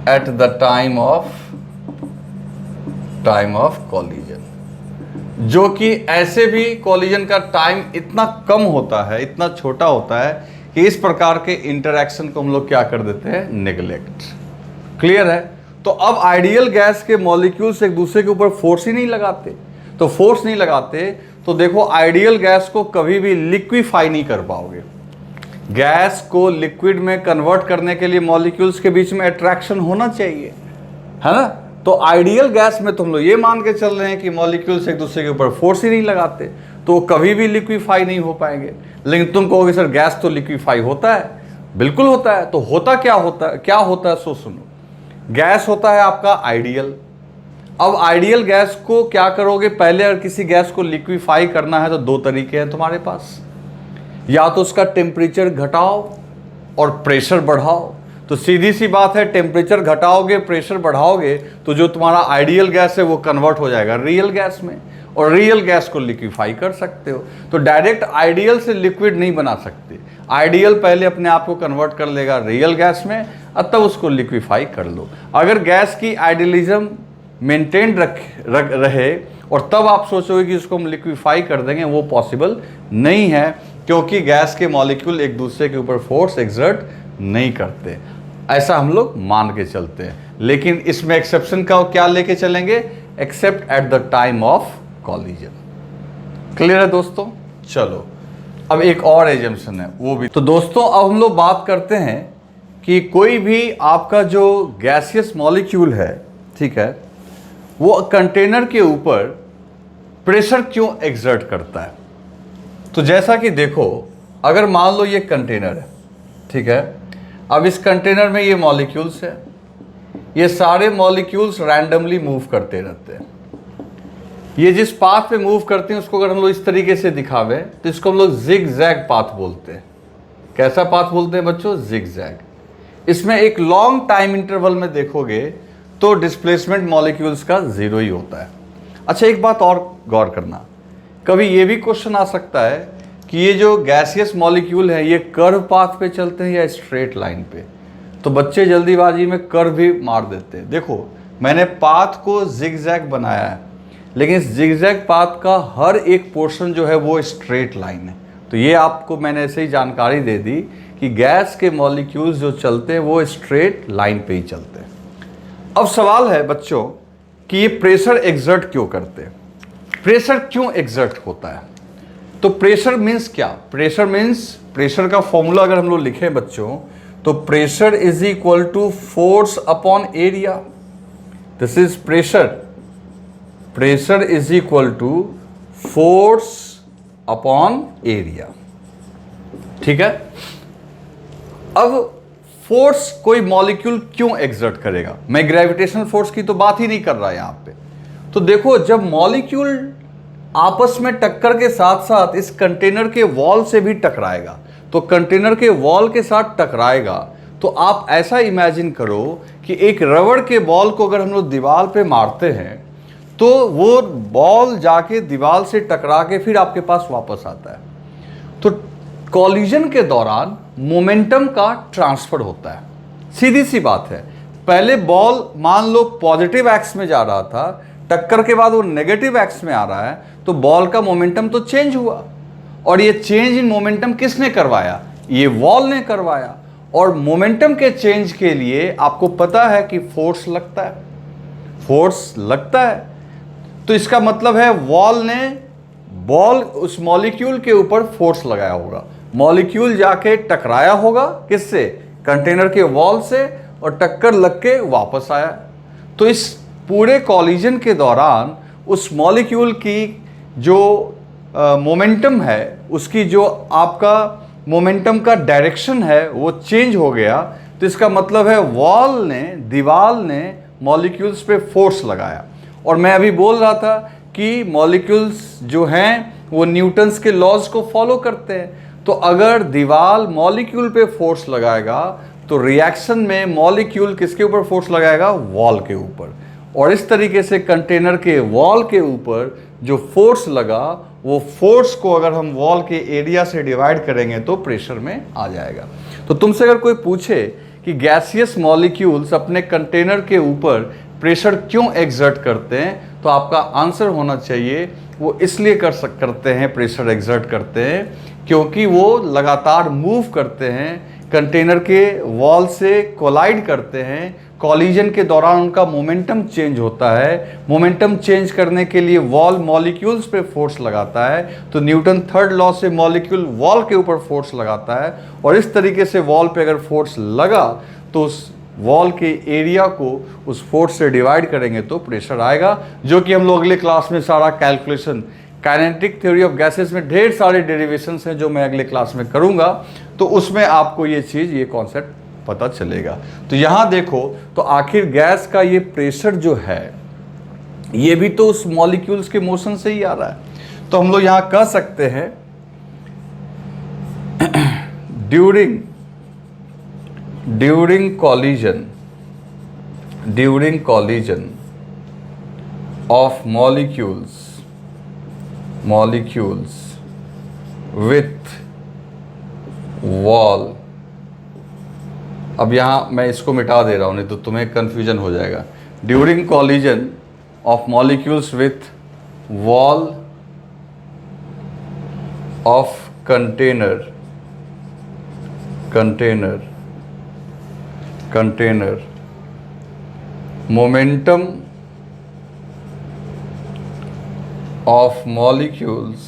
at the time of collision, जो कि ऐसे भी कॉलिजन का टाइम इतना कम होता है, इतना छोटा होता है कि इस प्रकार के इंटरैक्शन को हम लोग क्या कर देते हैं, नेग्लेक्ट। क्लियर है? तो अब आइडियल गैस के मॉलिक्यूल्स एक दूसरे के ऊपर फोर्स ही नहीं लगाते। तो फोर्स नहीं लगाते तो देखो, आइडियल गैस को कभी भी लिक्विफाई नहीं कर पाओगे। गैस को लिक्विड में कन्वर्ट करने के लिए मॉलिक्यूल्स के बीच में अट्रैक्शन होना चाहिए, है ना? तो आइडियल गैस में तुम लोग ये मान के चल रहे हैं कि मॉलिक्यूल्स एक दूसरे के ऊपर फोर्स ही नहीं लगाते, तो कभी भी लिक्विफाई नहीं हो पाएंगे। लेकिन तुम कहोगे सर गैस तो लिक्विफाई होता है। बिल्कुल होता है। तो होता क्या होता है, सो सुनो। गैस होता है आपका आइडियल। अब आइडियल गैस को क्या करोगे, पहले अगर किसी गैस को लिक्विफाई करना है तो 2 तरीके हैं तुम्हारे पास। या तो उसका टेम्परेचर घटाओ और प्रेशर बढ़ाओ। तो सीधी सी बात है, टेम्परेचर घटाओगे, प्रेशर बढ़ाओगे, तो जो तुम्हारा आइडियल गैस है वो कन्वर्ट हो जाएगा रियल गैस में, और रियल गैस को लिक्विफाई कर सकते हो। तो डायरेक्ट आइडियल से लिक्विड नहीं बना सकते, आइडियल पहले अपने आप को कन्वर्ट कर लेगा रियल गैस में, तब उसको लिक्विफाई कर लो। अगर गैस की आइडियलिज्म मेंटेन रहे और तब आप सोचोगे कि उसको हम लिक्विफाई कर देंगे, वो पॉसिबल नहीं है, क्योंकि गैस के मॉलिक्यूल एक दूसरे के ऊपर फोर्स एक्सर्ट नहीं करते, ऐसा हम लोग मान के चलते हैं। लेकिन इसमें एक्सेप्शन का क्या लेके चलेंगे, accept at the time of collision. Clear है दोस्तों? चलो अब एक और एजम्पशन है वो भी। तो दोस्तों अब हम लोग बात करते हैं कि कोई भी आपका जो गैसियस मॉलिक्यूल है, ठीक है, वो कंटेनर के ऊपर प्रेशर क्यों एक्सर्ट करता है। तो जैसा कि देखो, अगर मान लो ये कंटेनर है, ठीक है, अब इस कंटेनर में ये मॉलिक्यूल्स है, ये सारे मॉलिक्यूल्स रैंडमली मूव करते रहते हैं। ये जिस पाथ पे मूव करते हैं उसको अगर हम लोग इस तरीके से दिखावे तो इसको हम लोग जिग जैग पाथ बोलते हैं। कैसा पाथ बोलते हैं बच्चों? Zig zag. इसमें एक लॉन्ग टाइम इंटरवल में देखोगे तो डिस्प्लेसमेंट मॉलिक्यूल्स का जीरो ही होता है। अच्छा, एक बात और गौर करना, कभी ये भी क्वेश्चन आ सकता है कि ये जो गैसियस मॉलिक्यूल है ये कर्व पाथ पे चलते हैं या स्ट्रेट लाइन पे। तो बच्चे जल्दीबाजी में कर्व भी मार देते हैं। देखो, मैंने पाथ को जिग जैग बनाया है, लेकिन इस जिग जैग पाथ का हर एक पोर्शन जो है वो स्ट्रेट लाइन है। तो ये आपको मैंने ऐसे ही जानकारी दे दी कि गैस के मॉलिक्यूल्स जो चलते हैं वो स्ट्रेट लाइन पे ही चलते हैं। अब सवाल है बच्चों कि ये प्रेशर एक्सर्ट क्यों करते हैं, प्रेशर क्यों एक्सर्ट होता है। तो प्रेशर मीन्स क्या? प्रेशर मीन्स, प्रेशर का फॉर्मूला अगर हम लोग लिखें बच्चों, तो pressure is equal to force upon area. This is pressure, pressure is equal to force upon area, ठीक है। अब फोर्स कोई मॉलिक्यूल क्यों एक्सर्ट करेगा? मैं ग्रेविटेशनल फोर्स की तो बात ही नहीं कर रहा यहां पे। तो देखो, जब मॉलिक्यूल आपस में टक्कर के साथ साथ इस कंटेनर के वॉल से भी टकराएगा, तो कंटेनर के वॉल के साथ टकराएगा, तो आप ऐसा इमेजिन करो कि एक रबड़ के बॉल को अगर हम लोग दीवार पे मारते हैं तो वो बॉल जाके दीवार से टकरा के फिर आपके पास वापस आता है। तो कॉलिजन के दौरान मोमेंटम का ट्रांसफर होता है। सीधी सी बात है, पहले बॉल मान लो पॉजिटिव एक्स में जा रहा था, टक्कर के बाद वो नेगेटिव एक्स में आ रहा है, तो बॉल का मोमेंटम तो चेंज हुआ, और ये चेंज इन मोमेंटम किसने करवाया? ये वॉल ने करवाया। और मोमेंटम के चेंज के लिए आपको पता है कि फोर्स लगता है, फोर्स लगता है। तो इसका मतलब है वॉल ने, बॉल उस मॉलिक्यूल के ऊपर फोर्स लगाया होगा, मॉलिक्यूल जाके टकराया होगा किससे? कंटेनर के वॉल से, और टक्कर लग के वापस आया। तो इस पूरे कॉलिजन के दौरान उस मॉलिक्यूल की जो मोमेंटम है, उसकी जो आपका मोमेंटम का डायरेक्शन है वो चेंज हो गया। तो इसका मतलब है वॉल ने, दीवार ने मॉलिक्यूल्स पे फोर्स लगाया। और मैं अभी बोल रहा था कि मॉलिक्यूल्स जो हैं वो न्यूटन्स के लॉज को फॉलो करते हैं। तो अगर दीवार मॉलिक्यूल पे फोर्स लगाएगा तो रिएक्शन में मॉलिक्यूल किसके ऊपर फोर्स लगाएगा? वॉल के ऊपर। और इस तरीके से कंटेनर के वॉल के ऊपर जो फोर्स लगा, वो फोर्स को अगर हम वॉल के एरिया से डिवाइड करेंगे तो प्रेशर में आ जाएगा। तो तुमसे अगर कोई पूछे कि गैसियस मॉलिक्यूल्स अपने कंटेनर के ऊपर प्रेशर क्यों एक्सर्ट करते हैं, तो आपका आंसर होना चाहिए वो इसलिए करते हैं, प्रेशर एक्सर्ट करते हैं क्योंकि वो लगातार मूव करते हैं, कंटेनर के वॉल से कोलाइड करते हैं। कॉलिजन के दौरान उनका मोमेंटम चेंज होता है। मोमेंटम चेंज करने के लिए वॉल मॉलिक्यूल्स पे फोर्स लगाता है, तो न्यूटन थर्ड लॉ से मॉलिक्यूल वॉल के ऊपर फोर्स लगाता है, और इस तरीके से वॉल पे अगर फोर्स लगा तो उस वॉल के एरिया को उस फोर्स से डिवाइड करेंगे तो प्रेशर आएगा, जो कि हम लोग अगले क्लास में सारा calculation, kinetic theory of gases में ढेर सारे डेरिवेशंस हैं जो मैं अगले क्लास में करूंगा, तो उसमें आपको ये चीज़, ये कॉन्सेप्ट पता चलेगा। तो यहाँ देखो, तो आखिर गैस का ये प्रेशर जो है ये भी तो उस मॉलिक्यूल्स के मोशन से ही आ रहा है। तो हम लोग यहाँ कह सकते हैं during during collision of molecules with wall। अब यहाँ मैं इसको मिटा दे रहा हूँ, नहीं तो तुम्हें कन्फ्यूजन हो जाएगा। During collision of molecules with wall of container momentum of molecules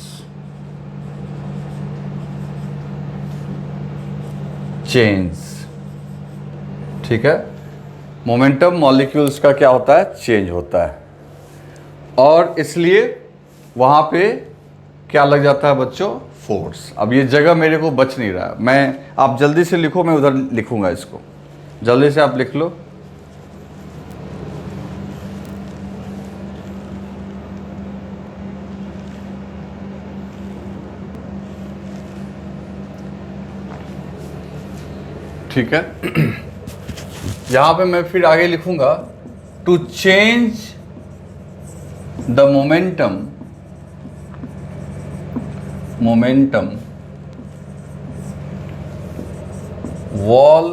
change। ठीक है, मोमेंटम मॉलिक्यूल्स का क्या होता है, चेंज होता है, और इसलिए वहां पे क्या लग जाता है बच्चों, फोर्स। अब ये जगह मेरे को बच नहीं रहा है, मैं, आप जल्दी से लिखो, मैं उधर लिखूंगा इसको, जल्दी से आप लिख लो। ठीक है, यहां पे मैं फिर आगे लिखूंगा, to change the momentum wall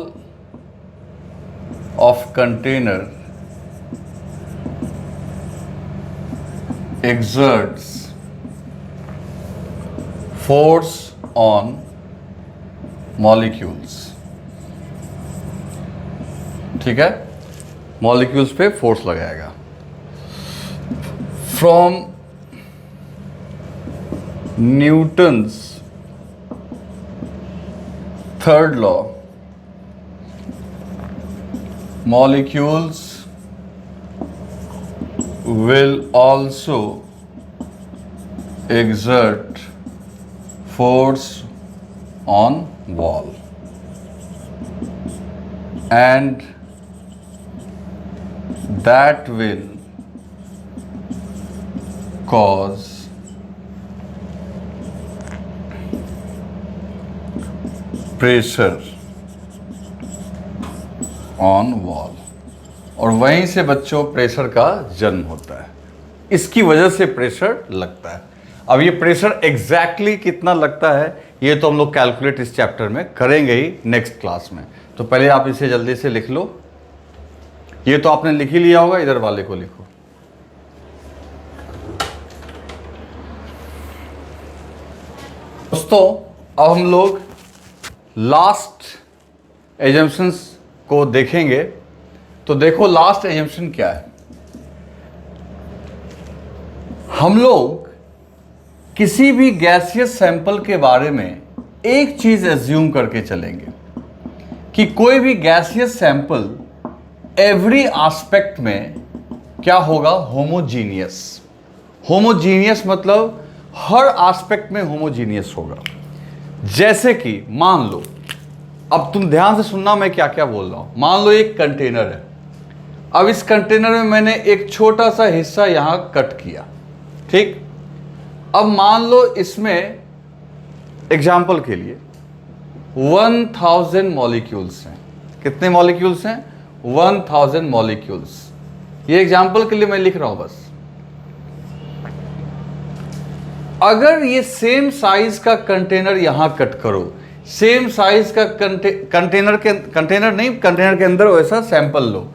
of container exerts force on molecules। ठीक है, मॉलिक्यूल्स पे फोर्स लगाएगा। From Newton's third law, molecules will also exert force on wall and that will cause pressure on wall। और वहीं से बच्चों pressure का जन्म होता है, इसकी वजह से प्रेशर लगता है। अब ये प्रेशर एग्जैक्टली कितना लगता है ये तो हम लोग कैलकुलेट इस चैप्टर में करेंगे ही नेक्स्ट क्लास में। तो पहले आप इसे जल्दी से लिख लो, ये तो आपने लिख ही लिया होगा, इधर वाले को लिखो। दोस्तों अब हम लोग लास्ट एजम्पशंस को देखेंगे। तो देखो लास्ट एजम्पशन क्या है, हम लोग किसी भी गैसियस सैंपल के बारे में एक चीज एज्यूम करके चलेंगे कि कोई भी गैसियस सैंपल एवरी एस्पेक्ट में क्या होगा, होमोजीनियस। होमोजीनियस मतलब हर एस्पेक्ट में होमोजीनियस होगा। जैसे कि मान लो, अब तुम ध्यान से सुनना मैं क्या क्या बोल रहा हूं। मान लो एक कंटेनर है, अब इस कंटेनर में मैंने एक छोटा सा हिस्सा यहां कट किया, ठीक। अब मान लो इसमें एग्जाम्पल के लिए 1000 मॉलिक्यूल्स हैं। कितने मॉलिक्यूल्स हैं, 1000 मॉलिक्यूल्स। ये एग्जाम्पल के लिए मैं लिख रहा हूं बस। अगर ये सेम साइज का कंटेनर यहां कट करो, सेम साइज का कंटेनर के अंदर वैसा सैंपल लो,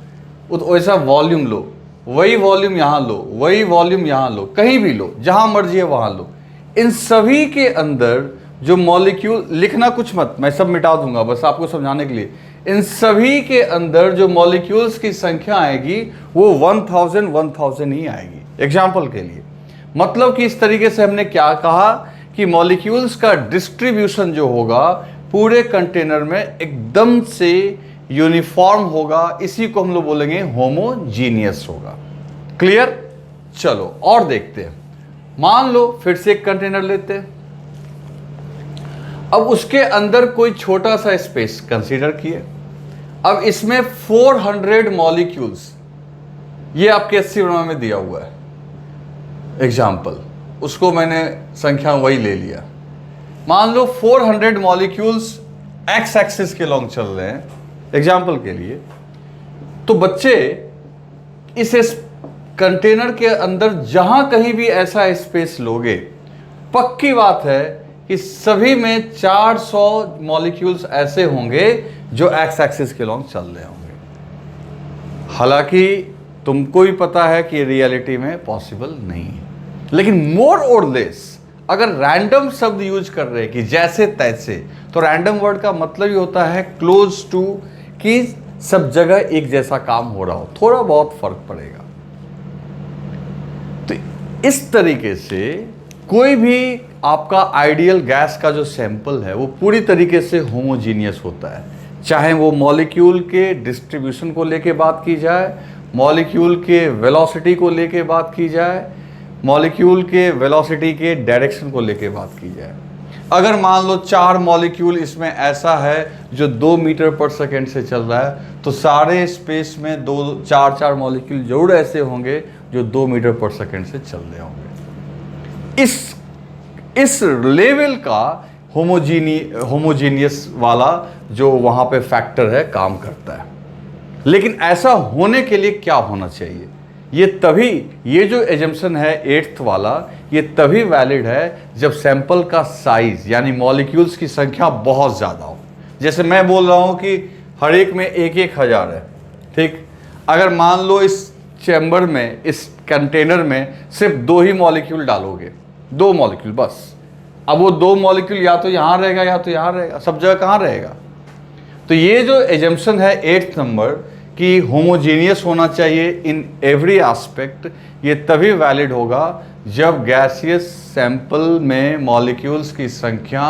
वैसा वॉल्यूम लो, वही वॉल्यूम यहां लो, वही वॉल्यूम यहां लो, कहीं भी लो, जहां मर्जी है वहां लो। इन सभी के अंदर जो मॉलिक्यूल, लिखना कुछ मत, मैं सब मिटा दूंगा बस आपको समझाने के लिए। इन सभी के अंदर जो मॉलिक्यूल्स की संख्या आएगी वो 1000 ही आएगी। एग्जाम्पल के लिए मतलब कि इस तरीके से हमने क्या कहा कि मॉलिक्यूल्स का डिस्ट्रीब्यूशन जो होगा पूरे कंटेनर में एकदम से यूनिफॉर्म होगा, इसी को हम लोग बोलेंगे होमोजीनियस होगा। क्लियर? चलो और देखते हैं। मान लो फिर से एक कंटेनर लेते हैं, अब उसके अंदर कोई छोटा सा स्पेस कंसीडर किए। अब इसमें 400 मॉलिक्यूल्स, ये आपके 80 में दिया हुआ है एग्जाम्पल, उसको मैंने संख्या वही ले लिया। मान लो 400 मॉलिक्यूल्स एक्स एक्सिस के लॉन्ग चल रहे हैं एग्जाम्पल के लिए, तो बच्चे इस कंटेनर के अंदर जहां कहीं भी ऐसा स्पेस लोगे, पक्की बात है कि सभी में 400 मॉलिक्यूल्स ऐसे होंगे जो एक्स एक्सिस के लॉन्ग चल रहे होंगे। हालांकि तुमको भी पता है कि रियलिटी में पॉसिबल नहीं है, लेकिन मोर और लेस अगर रैंडम शब्द यूज कर रहे हैं कि जैसे तैसे, तो रैंडम वर्ड का मतलब ही होता है क्लोज टू, कि सब जगह एक जैसा काम हो रहा हो, थोड़ा बहुत फर्क पड़ेगा। तो इस तरीके से कोई भी आपका आइडियल गैस का जो सैंपल है वो पूरी तरीके से होमोजीनियस होता है, चाहे वो मॉलिक्यूल के डिस्ट्रीब्यूशन को लेके बात की जाए, मॉलिक्यूल के वेलोसिटी को लेके बात की जाए, मॉलिक्यूल के वेलोसिटी के डायरेक्शन को लेके बात की जाए। अगर मान लो 4 मॉलिक्यूल इसमें ऐसा है जो 2 मीटर पर सेकेंड से चल रहा है, तो सारे स्पेस में 4 मॉलिक्यूल जरूर ऐसे होंगे जो 2 मीटर पर सेकेंड से चल रहे होंगे। इस लेवल का होमोजीनियस वाला जो वहाँ पे फैक्टर है काम करता है। लेकिन ऐसा होने के लिए क्या होना चाहिए? ये जो एजम्पशन है 8th वाला, ये तभी वैलिड है जब सैंपल का साइज यानी मॉलिक्यूल्स की संख्या बहुत ज़्यादा हो। जैसे मैं बोल रहा हूँ कि हर एक में 1,000 है, ठीक। अगर मान लो इस चैम्बर में, इस कंटेनर में सिर्फ 2 ही मॉलिक्यूल डालोगे, 2 मॉलिक्यूल बस, अब वो 2 मॉलिक्यूल या तो यहाँ रहेगा या तो यहाँ रहेगा, सब जगह कहाँ रहेगा? तो ये जो एजम्पशन है 8th नंबर कि होमोजीनियस होना चाहिए इन एवरी एस्पेक्ट, ये तभी वैलिड होगा जब गैसियस सैंपल में मॉलिक्यूल्स की संख्या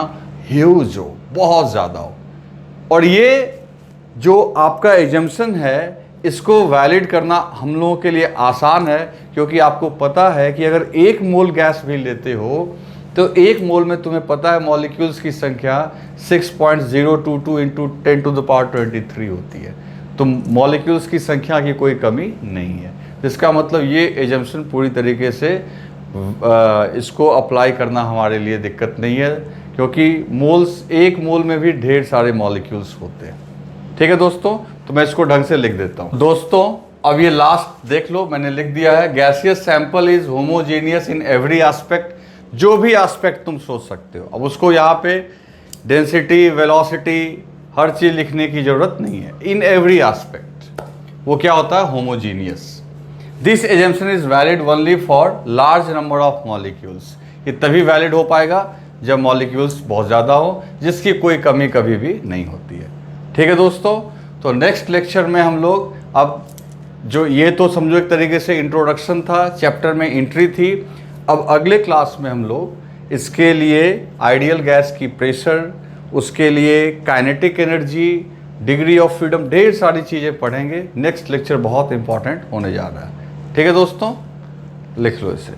ह्यूज हो, बहुत ज़्यादा हो। और ये जो आपका एजम्पशन है, इसको वैलिड करना हम लोगों के लिए आसान है, क्योंकि आपको पता है कि अगर 1 मोल गैस भी लेते हो तो 1 मोल में तुम्हें पता है मॉलिक्यूल्स की संख्या 6.022 इंटू 10 टू द पावर 23 होती है। तो मॉलिक्यूल्स की संख्या की कोई कमी नहीं है। इसका मतलब ये एजम्पशन पूरी तरीके से इसको अप्लाई करना हमारे लिए दिक्कत नहीं है, क्योंकि मोल्स, 1 मोल में भी ढेर सारे मॉलिक्यूल्स होते हैं। ठीक है दोस्तों, तो मैं इसको ढंग से लिख देता हूँ। दोस्तों अब ये लास्ट देख लो, मैंने लिख दिया है, gaseous sample is homogeneous in every aspect. जो भी एस्पेक्ट तुम सोच सकते हो, अब उसको यहाँ पे डेंसिटी, वेलोसिटी, हर चीज़ लिखने की जरूरत नहीं है। इन एवरी एस्पेक्ट वो क्या होता है? Homogeneous. This assumption is valid only for large number of molecules. ये तभी वैलिड हो पाएगा जब मॉलिक्यूल्स बहुत ज़्यादा हो, जिसकी कोई कमी कभी भी नहीं होती है। ठीक है दोस्तों, तो नेक्स्ट लेक्चर में हम लोग, अब जो ये तो समझो एक तरीके से इंट्रोडक्शन था, चैप्टर में एंट्री थी। अब अगले क्लास में हम लोग इसके लिए आइडियल गैस की प्रेशर, उसके लिए kinetic energy, degree of freedom, ढेर सारी चीज़ें पढ़ेंगे। नेक्स्ट लेक्चर बहुत इंपॉर्टेंट होने जा रहा है। ठीक है दोस्तों, लिख लो इसे।